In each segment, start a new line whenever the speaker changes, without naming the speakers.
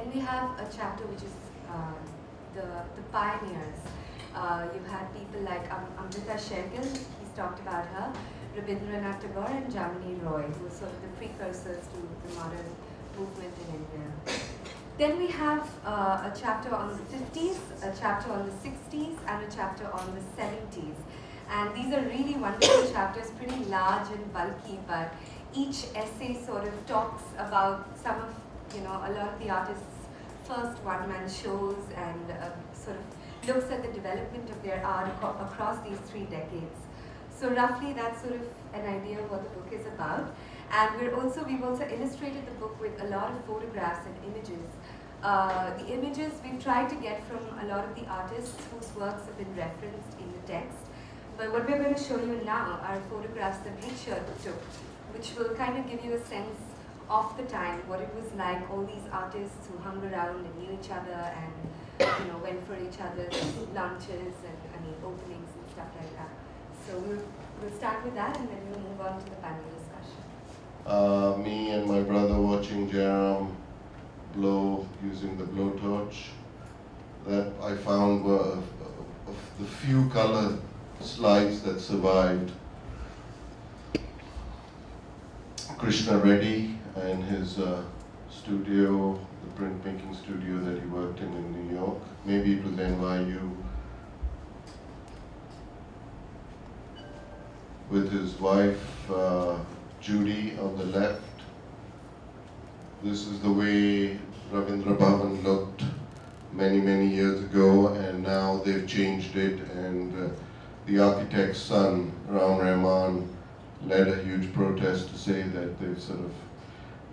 Then we have a chapter which is the pioneers. You've had people like Amrita Shergill, he's talked about her, Rabindranath Tagore and Jamini Roy, who were sort of the precursors to the modern movement in India. Then we have a chapter on the 50s, a chapter on the 60s, and a chapter on the 70s. And these are really wonderful chapters, pretty large and bulky, but each essay sort of talks about some of, a lot of the artists' first one-man shows and sort of looks at the development of their art across these 3 decades. So roughly that's sort of an idea of what the book is about. And we've also illustrated the book with a lot of photographs and images. The images we've tried to get from a lot of the artists whose works have been referenced in the text. But what we're going to show you now are photographs that Richard took, which will kind of give you a sense of the time, what it was like, all these artists who hung around and knew each other and went for each other's lunches and openings and stuff like that. So we'll start with that and then we'll move on to the panel discussion.
Me and my brother watching Jerome blow using the blowtorch. That I found were of the few color slides that survived. Krishna Reddy and his studio, the printmaking studio that he worked in New York. Maybe it was NYU. With his wife, Judy, on the left. This is the way Ravindra Bhavan looked many, many years ago, and now they've changed it, and the architect's son, Ram Rahman, led a huge protest to say that they've sort of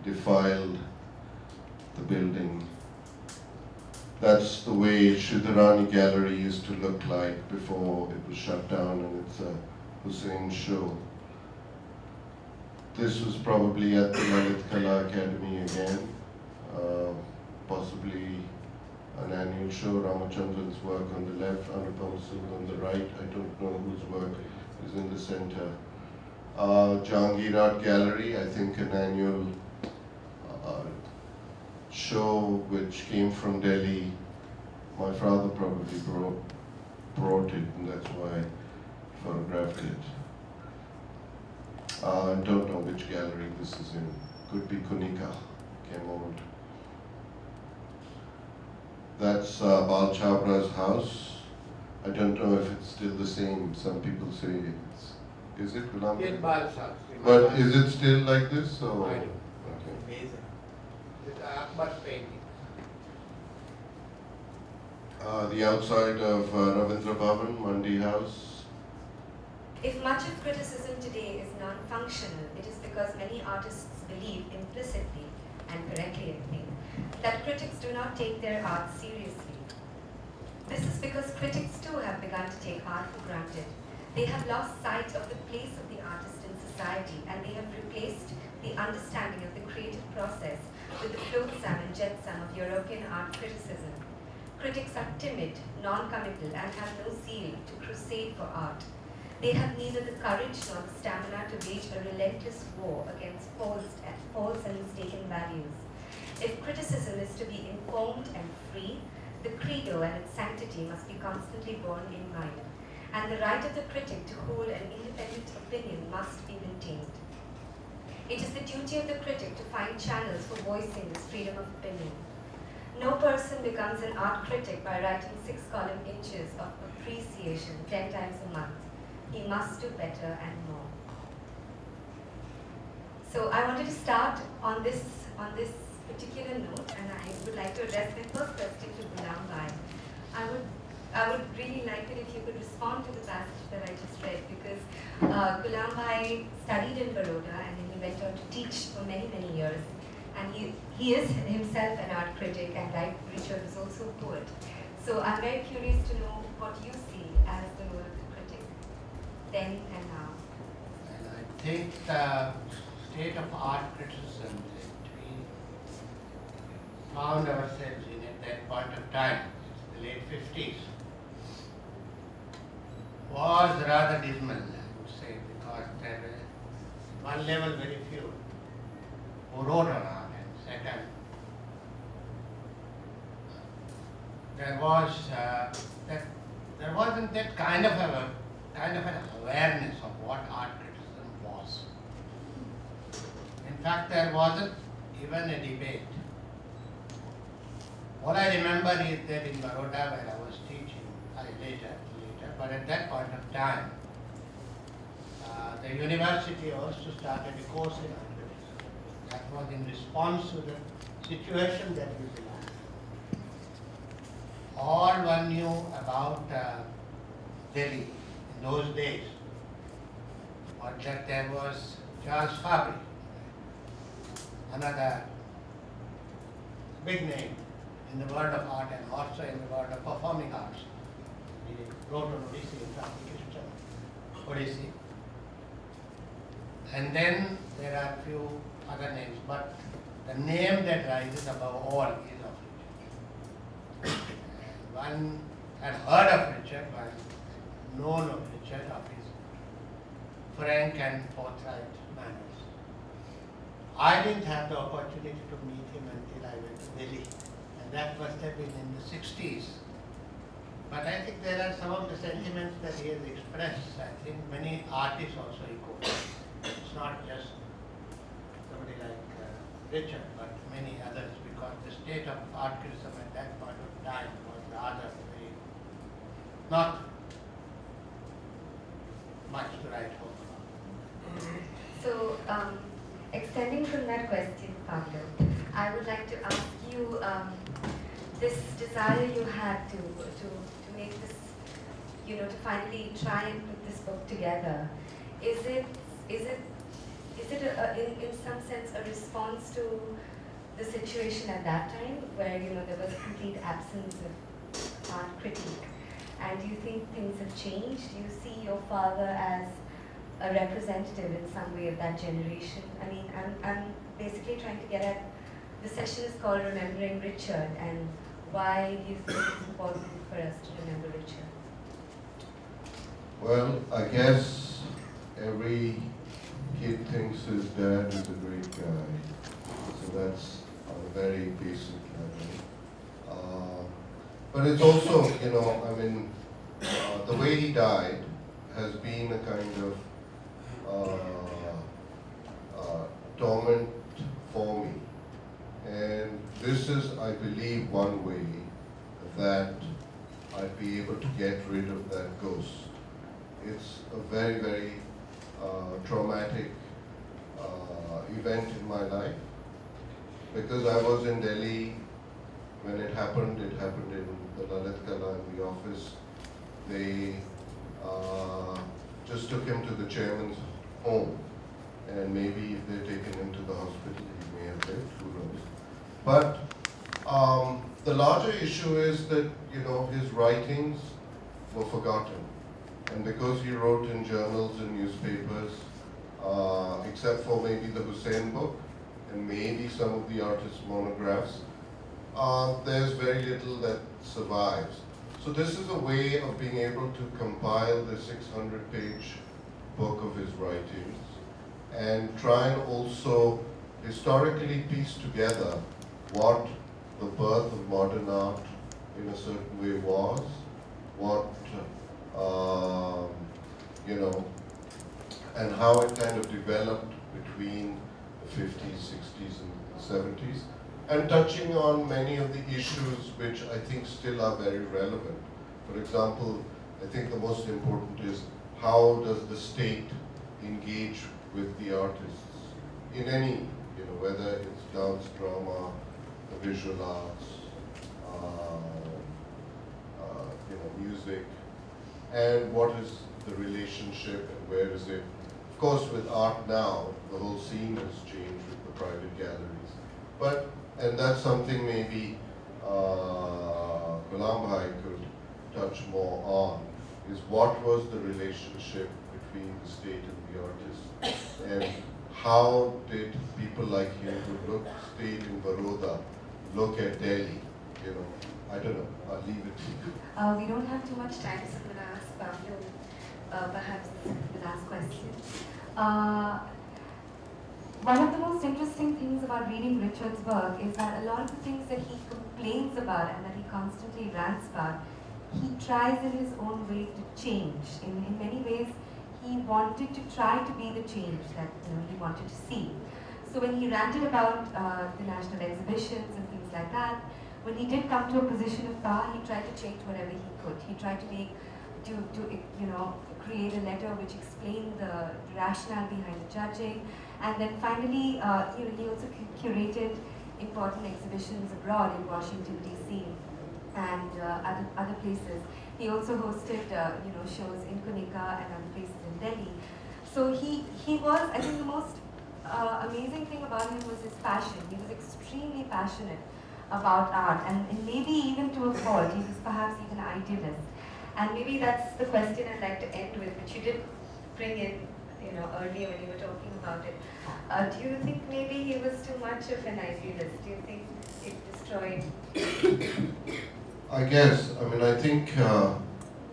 defiled the building. That's the way Sridharani Gallery used to look like before it was shut down, and it's a Hussein show. This was probably at the Lalit Kala Academy again, possibly an annual show. Ramachandran's work on the left, Anupam Sood on the right. I don't know whose work is in the center. Jahangir Art Gallery, I think an annual show which came from Delhi. My father probably brought it, and that's why I photographed it. I don't know which gallery this is in. Could be Kunika, came old. That's Bal Chabra's house. I don't know if it's still the same. Some people say it's. Is it Gulam?
In Bal's house.
But is it still like this? Or?
I do.
Okay.
Amazing. With Akbar's painting.
The outside of Ravindra Bhavan, Mandi House.
If much of criticism today is non-functional, it is because many artists believe implicitly, and correctly I think, that critics do not take their art seriously. This is because critics too have begun to take art for granted. They have lost sight of the place of the artist in society, and they have replaced the understanding of the creative process with the flotsam and jetsam of European art criticism. Critics are timid, non-committal, and have no zeal to crusade for art. They have neither the courage nor the stamina to wage a relentless war against false and mistaken values. If criticism is to be informed and free, the credo and its sanctity must be constantly borne in mind, and the right of the critic to hold an independent opinion must be maintained. It is the duty of the critic to find channels for voicing this freedom of opinion. No person becomes an art critic by writing 6 column inches of appreciation 10 times a month. He must do better and more. So I wanted to start on this particular note, and I would like to address my first question to Ghulam Bhai. I would really like it if you could respond to the passage that I just read, because Ghulam Bhai studied in Baroda and then he went on to teach for many, many years. And he is himself an art critic, and like Richard is also a poet. So I'm very curious to know what you see as the role of the critic, then and now.
And I think the state of art criticism that we found ourselves in at that point of time, the late 50s, was rather dismal, I would say, because there were, one level, very few who wrote on art and sat and there wasn't that kind of an awareness of what art criticism was. In fact, there wasn't even a debate. All I remember is that in Baroda, where I was teaching, later, but at that point of time, the university also started a course in art criticism. That was in response to the situation that we belonged. All one knew about Delhi in those days was that there was Charles Fabry, another big name in the world of art and also in the world of performing arts. He wrote on Odissi, in fact, Odissi. And then there are few other names, but the name that rises above all is of Richard. And one had heard of Richard, one known of Richard, of his frank and forthright manners. I didn't have the opportunity to meet him until I went to Delhi, and that must have been in the 60s. But I think there are some of the sentiments that he has expressed. I think many artists also echo. It's not just somebody like Richard, but many others, because the state of art criticism at that point of time was rather very, not much to write home about.
So, extending from that question, Pablo, I would like to ask you this desire you had to make this, to finally try and put this book together. Is it in some sense a response to the situation at that time where there was a complete absence of art critique? And do you think things have changed? Do you see your father as a representative in some way of that generation? I mean, I'm basically trying to get at, the session is called Remembering Richard, and why do you think it's important for us to remember Richard?
Well, I guess every kid thinks his dad is a great guy. So that's on a very basic level. But it's also, the way he died has been a kind of torment for me. And this is, I believe, one way that I'd be able to get rid of that ghost. It's a very, very traumatic event in my life, because I was in Delhi when it happened. It happened in the Lalit Kala, in the office. They just took him to the chairman's home, and maybe if they'd taken him to the hospital, he may have lived, who knows. But the larger issue is that, his writings were forgotten. And because he wrote in journals and newspapers, except for maybe the Hussein book and maybe some of the artist's monographs, there's very little that survives. So this is a way of being able to compile the 600-page book of his writings and try and also historically piece together what the birth of modern art in a certain way was, what and how it kind of developed between the 50s, 60s, and 70s, and touching on many of the issues which I think still are very relevant. For example, I think the most important is, how does the state engage with the artists in any, whether it's dance, drama, visual arts, music, and what is the relationship and where is it? Of course, with art now, the whole scene has changed with the private galleries. And that's something maybe Ghulam Bhai could touch more on, is what was the relationship between the state and the artist, and how did people like him who stayed in Baroda look at Delhi? I don't know. I'll leave it to you.
We don't have too much time, so I'm going to ask Pablo perhaps the last question. one of the most interesting things about reading Richard's work is that a lot of the things that he complains about and that he constantly rants about, he tries in his own way to change. In many ways, he wanted to try to be the change that he wanted to see. So when he ranted about the national exhibitions and things like that, when he did come to a position of power, he tried to change whatever he could. He tried to create a letter which explained the rationale behind the judging, and then finally, he also curated important exhibitions abroad in Washington D.C. and other places. He also hosted shows in Kunika and other places in Delhi. So he was, I think, the most amazing thing about him was his passion. He was extremely passionate about art, and maybe even to a fault. He was perhaps even an idealist. And maybe that's the question I'd like to end with, which you did bring in, earlier when you were talking about it. Do you think maybe he was too much of an idealist? Do you think it destroyed?
I think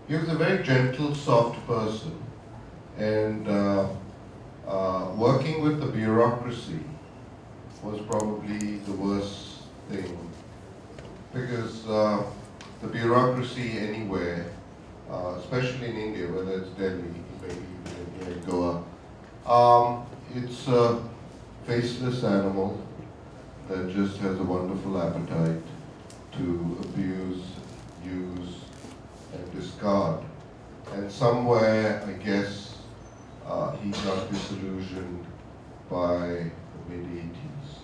he was a very gentle, soft person, and working with the bureaucracy was probably the worst thing, because the bureaucracy anywhere, especially in India, whether it's Delhi, maybe even in Goa, it's a faceless animal that just has a wonderful appetite to abuse, use, and discard. And somewhere, I guess, he got disillusioned by the mid-80s,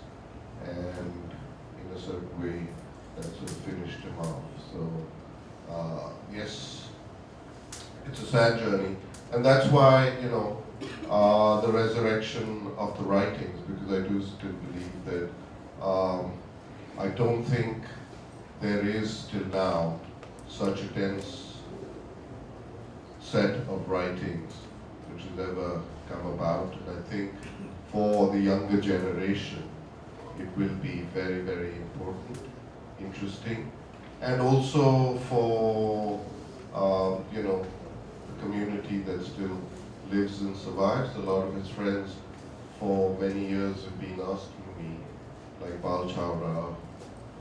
and in a certain way, that sort of finished him off. So, yes, it's a sad journey, and that's why, the resurrection of the writings, because I do still believe that I don't think there is till now such a dense set of writings which has ever come about, and I think for the younger generation it will be very, very important, interesting, and also for the community that still lives and survives. A lot of his friends for many years have been asking me, like Bal Chawra,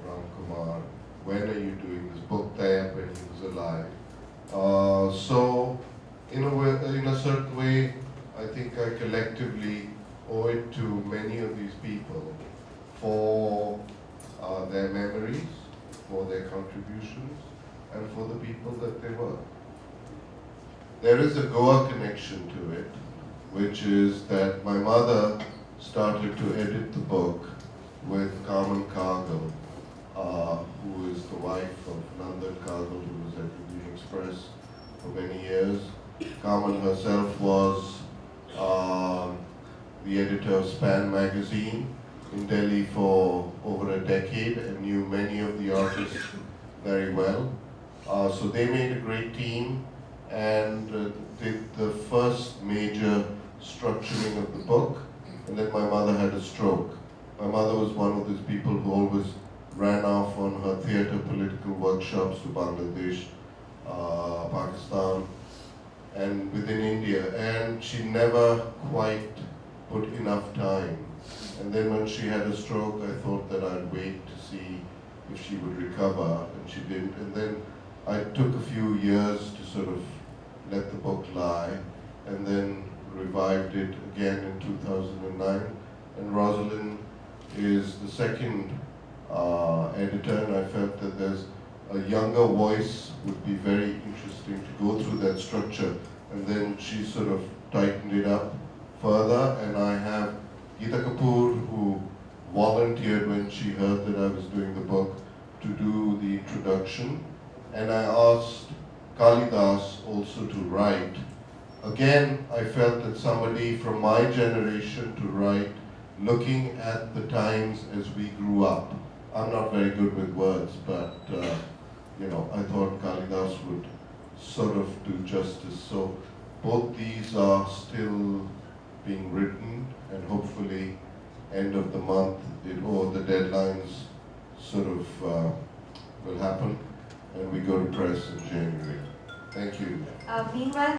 Ram Kumar, when are you doing this book there when he was alive? So in a certain way, I think I collectively owe it to many of these people for their memories, for their contributions, and for the people that they were. There is a Goa connection to it, which is that my mother started to edit the book with Carmen Cargill, who is the wife of Nandan Cargill, who was at the Express for many years. Carmen herself was the editor of Span magazine in Delhi for over a decade and knew many of the artists very well. So they made a great team and did the first major structuring of the book, and then my mother had a stroke. My mother was one of those people who always ran off on her theatre political workshops to Bangladesh, Pakistan, and within India, and she never quite put enough time. And then when she had a stroke, I thought that I'd wait to see if she would recover, and she didn't. And then I took a few years to sort of let the book lie, and then revived it again in 2009. And Rosalind is the second editor, and I felt that there's a younger voice would be very interesting to go through that structure. And then she sort of tightened it up further, and I have Geeta Kapoor, who volunteered when she heard that I was doing the book to do the introduction, and I asked Kalidas also to write. Again, I felt that somebody from my generation to write, looking at the times as we grew up. I'm not very good with words, but I thought Kalidas would sort of do justice. So both these are still being written, and hopefully end of the month or the deadlines sort of will happen, and we go to press in January. Thank you.
Meanwhile,